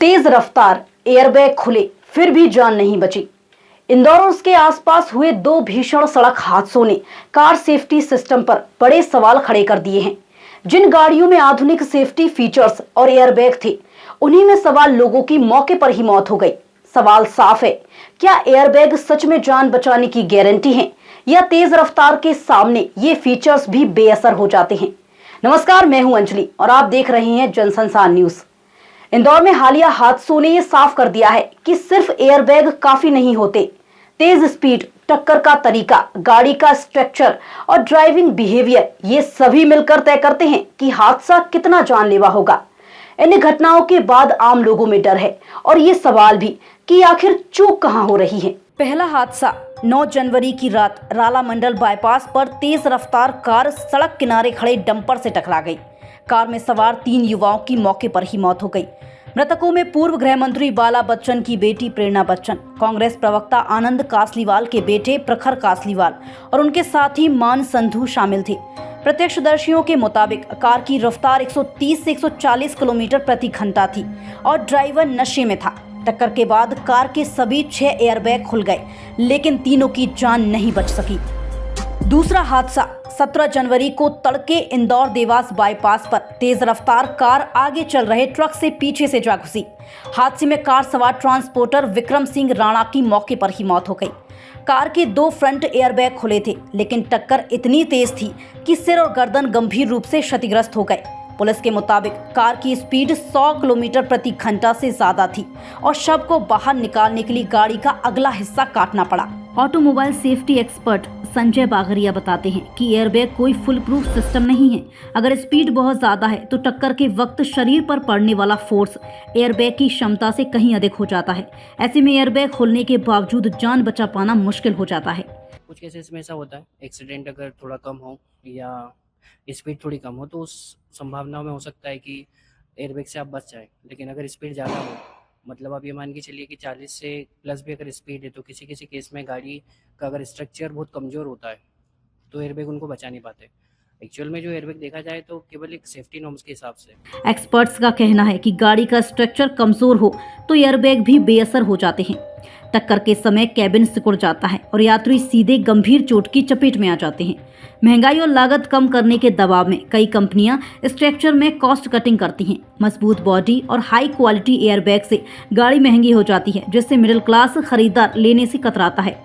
तेज रफ्तार, एयरबैग खुले, फिर भी जान नहीं बची। इंदौर और उसके आसपास हुए दो भीषण सड़क हादसों ने कार सेफ्टी सिस्टम पर बड़े सवाल खड़े कर दिए हैं। जिन गाड़ियों में आधुनिक सेफ्टी फीचर्स और एयरबैग थे, उन्हीं में सवार लोगों की मौके पर ही मौत हो गई। सवाल साफ है, क्या एयरबैग सच में जान बचाने की गारंटी है, या तेज रफ्तार के सामने ये फीचर्स भी बेअसर हो जाते हैं। नमस्कार, मैं हूं अंजलि और आप देख रहे हैं जनसंसार न्यूज। इंदौर में हालिया हादसों ने यह साफ कर दिया है कि सिर्फ एयरबैग काफी नहीं होते। तेज स्पीड, टक्कर का तरीका, गाड़ी का स्ट्रक्चर और ड्राइविंग बिहेवियर, ये सभी मिलकर तय करते हैं कि हादसा कितना जानलेवा होगा। इन घटनाओं के बाद आम लोगों में डर है और ये सवाल भी कि आखिर चूक कहां हो रही है। पहला हादसा 9 जनवरी की रात राला मंडल बाईपास पर तेज रफ्तार कार सड़क किनारे खड़े डंपर से टकरा गई। कार में सवार 3 युवाओं की मौके पर ही मौत हो गई। मृतकों में पूर्व गृह मंत्री बाला बच्चन की बेटी प्रेरणा बच्चन, कांग्रेस प्रवक्ता आनंद कासलीवाल के बेटे प्रखर कासलीवाल और उनके साथी मान संधू शामिल थे। प्रत्यक्षदर्शियों के मुताबिक कार की रफ्तार 130 से 140 किलोमीटर प्रति घंटा थी और ड्राइवर नशे में था। टक्कर के बाद कार के सभी 6 एयरबैग खुल गए, लेकिन तीनों की जान नहीं बच सकी। दूसरा हादसा 17 जनवरी को तड़के इंदौर देवास बाईपास पर तेज रफ्तार कार आगे चल रहे ट्रक से पीछे से जा घुसी। हादसे में कार सवार ट्रांसपोर्टर विक्रम सिंह राणा की मौके पर ही मौत हो गई। कार के 2 फ्रंट एयरबैग खुले थे, लेकिन टक्कर इतनी तेज थी कि सिर और गर्दन गंभीर रूप से क्षतिग्रस्त हो गए। पुलिस के मुताबिक कार की स्पीड 100 किलोमीटर प्रति घंटा से ज्यादा थी और शव को बाहर निकालने के लिए गाड़ी का अगला हिस्सा काटना पड़ा। Automobile safety expert Sanjay Bagaria बताते हैं कि एयरबैग कोई फुल प्रूफ सिस्टम नहीं है। अगर स्पीड बहुत ज्यादा है तो टक्कर के वक्त शरीर पर पड़ने वाला फोर्स एयरबैग की क्षमता से कहीं अधिक हो जाता है। ऐसे में एयरबैग खोलने के बावजूद जान बचा पाना मुश्किल हो जाता है। कुछ केसेस में ऐसा होता है, एक्सीडेंट अगर थोड़ा कम हो या स्पीड थोड़ी कम हो तो उस संभावना में हो सकता है कि एयरबैग से आप बच जाए। लेकिन अगर स्पीड ज़्यादा हो, मतलब आप ये मान के चलिए कि 40 से प्लस भी अगर स्पीड है, तो किसी किसी केस में गाड़ी का अगर स्ट्रक्चर बहुत कमज़ोर होता है तो एयरबैग उनको बचा नहीं पाते। एक्चुअल में जो एयरबैग देखा जाए तो केवल एक सेफ्टी नॉर्म्स के हिसाब से। एक्सपर्ट्स का कहना है कि गाड़ी का स्ट्रक्चर कमजोर हो तो एयरबैग भी बेअसर हो जाते हैं। टक्कर के समय कैबिन सिकुड़ जाता है और यात्री सीधे गंभीर चोट की चपेट में आ जाते हैं। महंगाई और लागत कम करने के दबाव में कई कंपनियां स्ट्रक्चर में कॉस्ट कटिंग करती हैं। मजबूत बॉडी और हाई क्वालिटी एयरबैग से गाड़ी महंगी हो जाती है, जिससे मिडिल क्लास खरीदार लेने से कतराता है।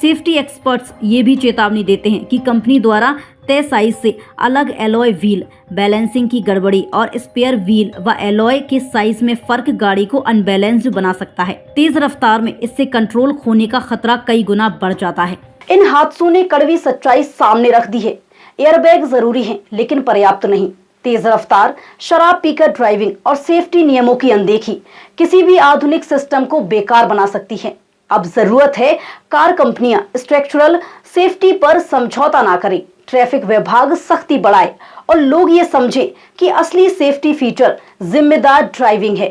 सेफ्टी एक्सपर्ट्स ये भी चेतावनी देते हैं कि कंपनी द्वारा तय साइज से अलग एलॉय व्हील, बैलेंसिंग की गड़बड़ी और स्पेयर व्हील व एलॉय के साइज में फर्क गाड़ी को अनबैलेंस्ड बना सकता है। तेज रफ्तार में इससे कंट्रोल खोने का खतरा कई गुना बढ़ जाता है। इन हादसों ने कड़वी सच्चाई सामने रख दी है। एयरबैग जरूरी है, लेकिन पर्याप्त नहीं। तेज रफ्तार, शराब पीकर ड्राइविंग और सेफ्टी नियमों की अनदेखी किसी भी आधुनिक सिस्टम को बेकार बना सकती है। अब जरूरत है कार कंपनियां स्ट्रक्चरल सेफ्टी पर समझौता ना करें, ट्रैफिक विभाग सख्ती बढ़ाए और लोग ये समझे कि असली सेफ्टी फीचर जिम्मेदार ड्राइविंग है।